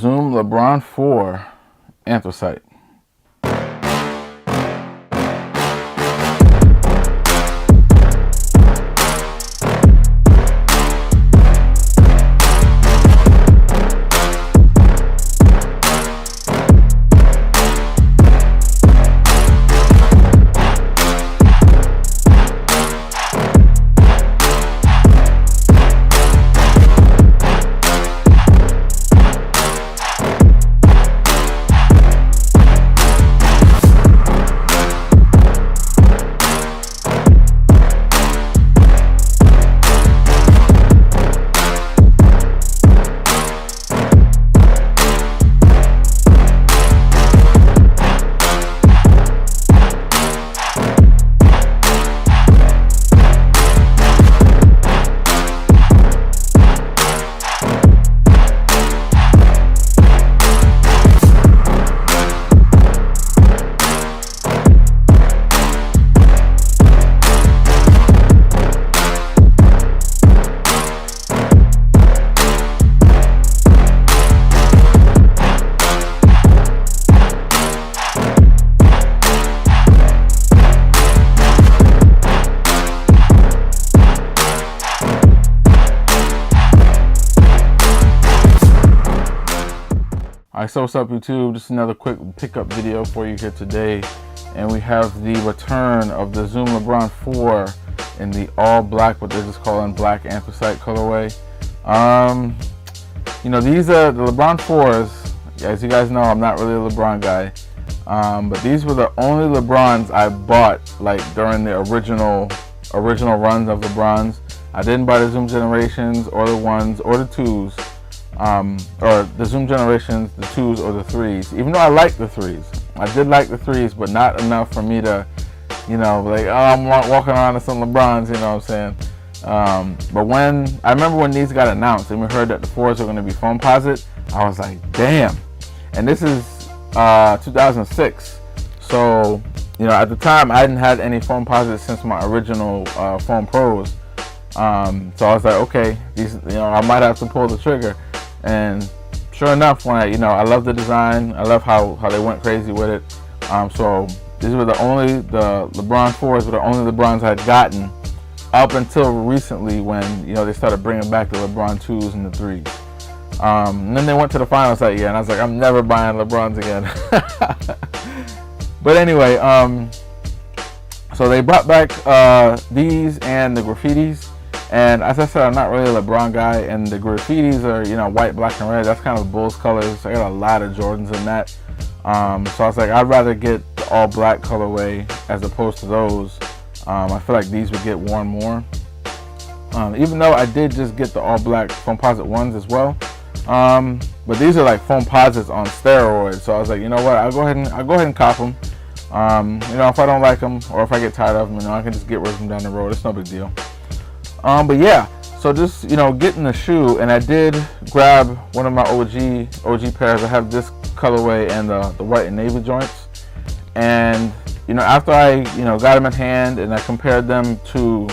Zoom LeBron 4 anthracite. Alright, so what's up YouTube? Just another quick pickup video for you here today, and we have the return of the Zoom LeBron 4 in the all black, what they're just calling black anthracite colorway. You know, these are the LeBron 4s. As you guys know, I'm not really a LeBron guy, but these were the only LeBrons I bought like during the original runs of LeBrons. I didn't buy the Zoom Generations or the 1s or the 2s. Or the Zoom Generations, the 2s or the 3s, even though I like the 3s. I did like the 3s, but not enough for me to, you know, like, oh, I'm walking around in some LeBrons, you know what I'm saying? But when, I remember when these got announced and we heard that the 4s were going to be foam posit, I was like, damn. And this is 2006. So, you know, at the time, I hadn't had any foam posits since my original foam pros. So I was like, okay, these, you know, I might have to pull the trigger. And sure enough, when I love the design, I love how they went crazy with it. So these were the LeBron 4s were the only LeBrons I had gotten up until recently when, you know, they started bringing back the LeBron 2s and the 3s. And then they went to the finals that year, and I was like, I'm never buying LeBrons again. But anyway, so they brought back these and the graffitis. And as I said, I'm not really a LeBron guy, and the graffitis are, you know, white, black, and red. That's kind of Bulls colors. I got a lot of Jordans in that. So I was like, I'd rather get the all black colorway as opposed to those. I feel like these would get worn more. Even though I did just get the all black foam posit 1s as well. But these are like foam posits on steroids. So I was like, you know what? I'll go ahead and cop them. You know, if I don't like them or if I get tired of them, you know, I can just get rid of them down the road. It's no big deal. But yeah, so just, you know, getting the shoe, and I did grab one of my OG pairs. I have this colorway and the white and navy joints. And, you know, after I, you know, got them in hand and I compared them to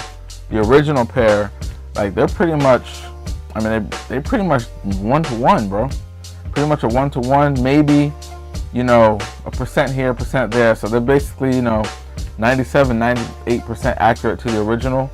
the original pair, like they're pretty much, I mean, they pretty much 1-to-1, bro. Pretty much a 1-to-1, maybe, you know, a percent here, percent there. So they're basically, you know, 97, 98% accurate to the original.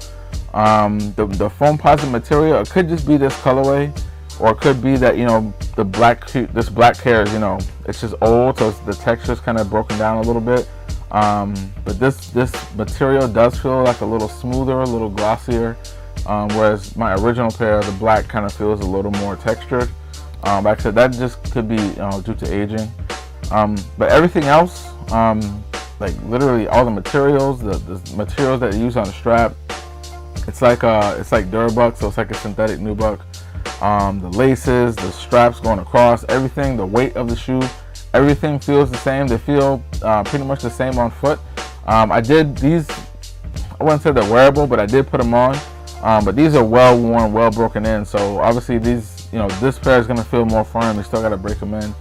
The foam posit material, it could just be this colorway, or it could be that, you know, this black hair is, you know, it's just old, so the texture's kind of broken down a little bit. But this material does feel like a little smoother, a little glossier, whereas my original pair, the black, kind of feels a little more textured. Like I said, that just could be, you know, due to aging. But everything else, like literally all the materials, the materials that you use on the strap, it's like Durabuck, so it's like a synthetic nubuck. The laces, the straps going across, everything, the weight of the shoe, everything feels the same. They feel pretty much the same on foot. I did these, I wouldn't say they're wearable, but I did put them on. But these are well worn, well broken in. So obviously these, you know, this pair is gonna feel more firm. You still gotta break them in.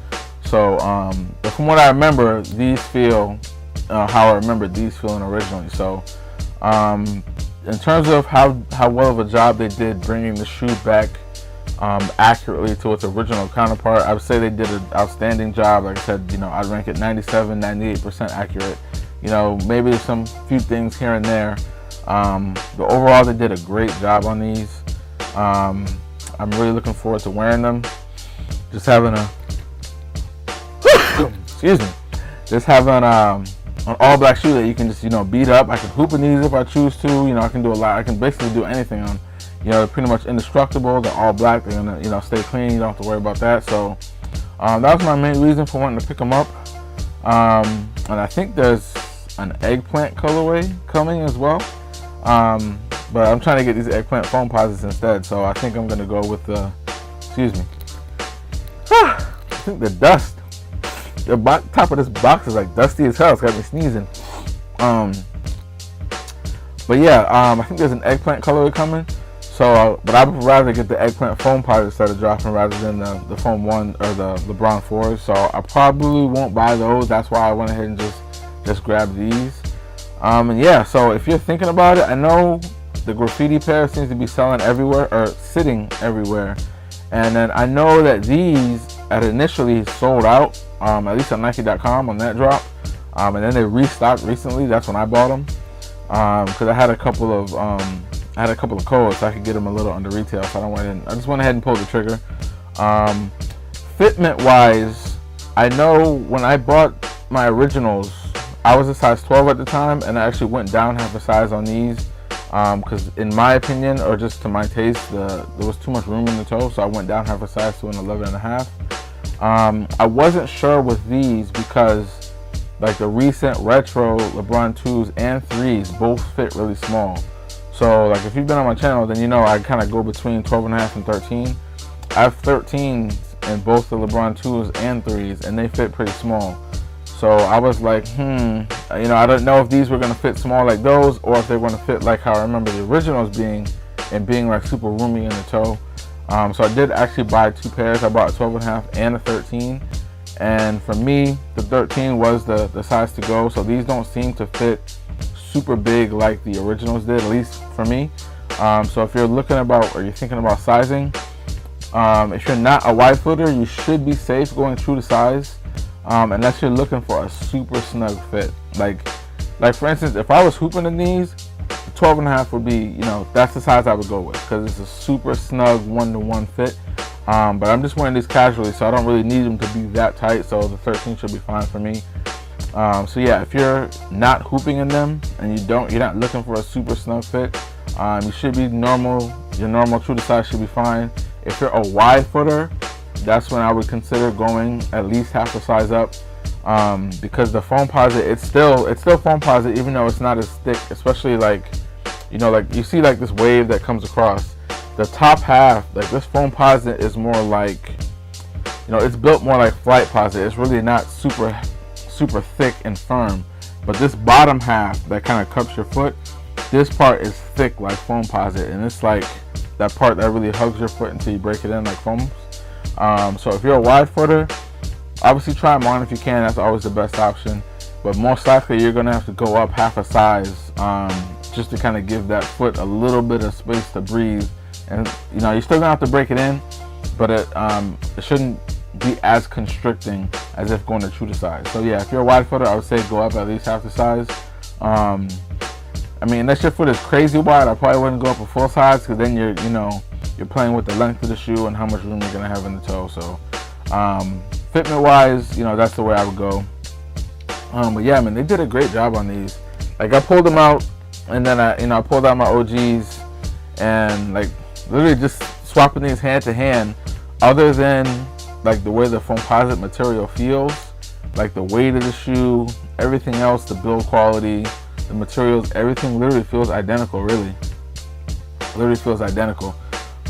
So, but from what I remember, these feel how I remember these feeling originally. So, in terms of how well of a job they did bringing the shoe back accurately to its original counterpart. I would say they did an outstanding job. Like I said, you know, I'd rank it 97, 98% accurate. You know, maybe there's some few things here and there. But overall, they did a great job on these. I'm really looking forward to wearing them. Just having a excuse me, just having an all black shoe that you can just, you know, beat up. I can hoop in these if I choose to. You know, I can do a lot. I can basically do anything on. You know, they're pretty much indestructible. They're all black. They're gonna, you know, stay clean. You don't have to worry about that. So that was my main reason for wanting to pick them up. And I think there's an eggplant colorway coming as well. But I'm trying to get these eggplant foam posits instead. So I think I'm gonna go with the, excuse me. I think the dust. The top of this box is like dusty as hell. It's got me sneezing. But yeah, I think there's an eggplant colorway coming. So, but I would rather get the eggplant foam posits that are dropping rather than the foam 1 or the LeBron 4s. So I probably won't buy those. That's why I went ahead and just grabbed these. And yeah, so if you're thinking about it, I know the graffiti pair seems to be selling everywhere or sitting everywhere. And then I know that these had initially sold out, at least on Nike.com on that drop. And then they restocked recently. That's when I bought them. Because I had a couple of codes so I could get them a little under retail. So I just went ahead and pulled the trigger. Fitment wise, I know when I bought my originals, I was a size 12 at the time, and I actually went down half a size on these. Because in my opinion, or just to my taste, there was too much room in the toe, so I went down half a size to an 11.5. I wasn't sure with these because like the recent retro LeBron 2s and 3s both fit really small. So like if you've been on my channel, then you know I kind of go between 12.5 and 13. I have 13s in both the LeBron 2s and 3s, and they fit pretty small. So I was like, you know, I don't know if these were going to fit small like those, or if they're going to fit like how I remember the originals being, and being like super roomy in the toe. So I did actually buy 2 pairs. I bought a 12.5 and a 13. And for me, the 13 was the size to go. So these don't seem to fit super big like the originals did, at least for me. So if you're looking about, or you're thinking about sizing, if you're not a wide footer, you should be safe going true to size. Unless you're looking for a super snug fit. Like for instance, if I was hooping in these, 12.5 would be, you know, that's the size I would go with, because it's a super snug 1-to-1 fit. But I'm just wearing these casually, so I don't really need them to be that tight. So the 13 should be fine for me. So yeah, if you're not hooping in them and you're not looking for a super snug fit, you should be normal. Your normal true to size should be fine. If you're a wide footer, that's when I would consider going at least half a size up, because the foam posit, it's still foam posit, even though it's not as thick. Especially like, you know, like you see like this wave that comes across the top half. Like this foam posit is more like, you know, it's built more like flight posit. It's really not super thick and firm. But this bottom half that kind of cups your foot, this part is thick like foam posit, and it's like that part that really hugs your foot until you break it in like foam. So if you're a wide footer, obviously try them on if you can. That's always the best option. But most likely you're gonna have to go up half a size, just to kind of give that foot a little bit of space to breathe. And you know, you're still gonna have to break it in, but it shouldn't be as constricting as if going to true to size. So yeah, if you're a wide footer, I would say go up at least half the size. I mean, unless your foot is crazy wide, I probably wouldn't go up a full size, because then you're playing with the length of the shoe and how much room you're gonna have in the toe. So fitment wise, you know, that's the way I would go. But yeah, man, they did a great job on these. Like I pulled them out, and then I pulled out my OGs, and like literally just swapping these hand to hand. Other than like the way the foamposite material feels, like the weight of the shoe, everything else, the build quality, the materials, everything literally feels identical. Literally feels identical.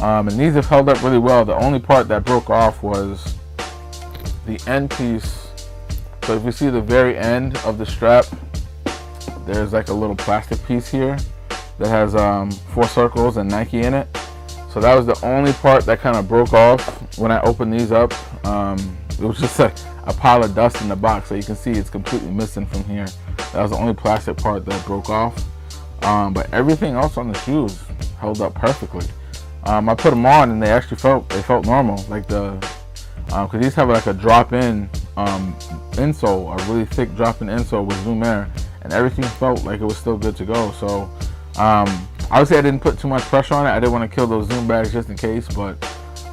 And these have held up really well. The only part that broke off was the end piece. So if you see the very end of the strap, there's like a little plastic piece here that has 4 circles and Nike in it. So that was the only part that kind of broke off when I opened these up. It was just a pile of dust in the box, so you can see it's completely missing from here. That was the only plastic part that broke off. But everything else on the shoes held up perfectly. I put them on and they actually felt normal, like because these have like a drop-in insole, a really thick drop-in insole with Zoom Air, and everything felt like it was still good to go. So obviously I didn't put too much pressure on it. I didn't want to kill those Zoom bags just in case, but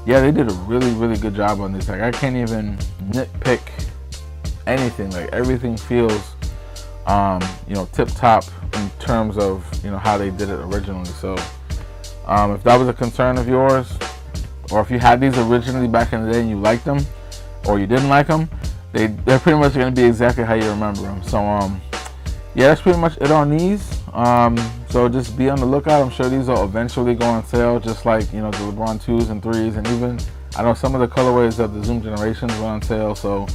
yeah, they did a really good job on this. Like, I can't even nitpick anything. Like, everything feels tip top in terms of how they did it originally. So if that was a concern of yours, or if you had these originally back in the day and you liked them, or you didn't like them, they're pretty much going to be exactly how you remember them. So yeah, that's pretty much it on these. So just be on the lookout. I'm sure these will eventually go on sale, just like the LeBron 2s and 3s, and even I know some of the colorways of the Zoom generations went on sale. So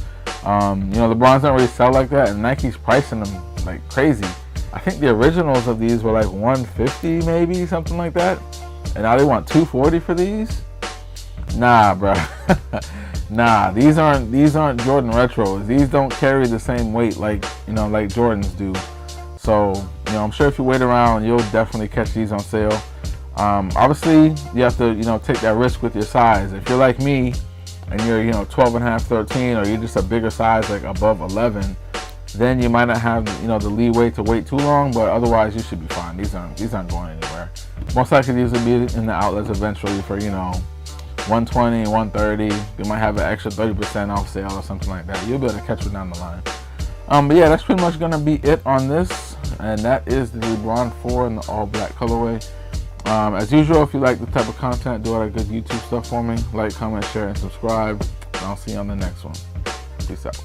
LeBron's don't really sell like that, and Nike's pricing them like crazy. I think the originals of these were like $150, maybe something like that, and now they want $240 for these. Nah, bro. Nah, these aren't Jordan retros. These don't carry the same weight like like Jordans do. So I'm sure if you wait around, you'll definitely catch these on sale. Obviously you have to take that risk with your size. If you're like me and you're 12 and a half, 13, or you're just a bigger size, like above 11, then you might not have the leeway to wait too long, but otherwise you should be fine. These aren't going anywhere. Most likely these will be in the outlets eventually for $120, $130. They might have an extra 30% off sale or something like that. You'll be able to catch it down the line. But yeah, that's pretty much gonna be it on this, and that is the LeBron 4 in the all black colorway. As usual, if you like the type of content, do all that good YouTube stuff for me. Like, comment, share, and subscribe. And I'll see you on the next one. Peace out.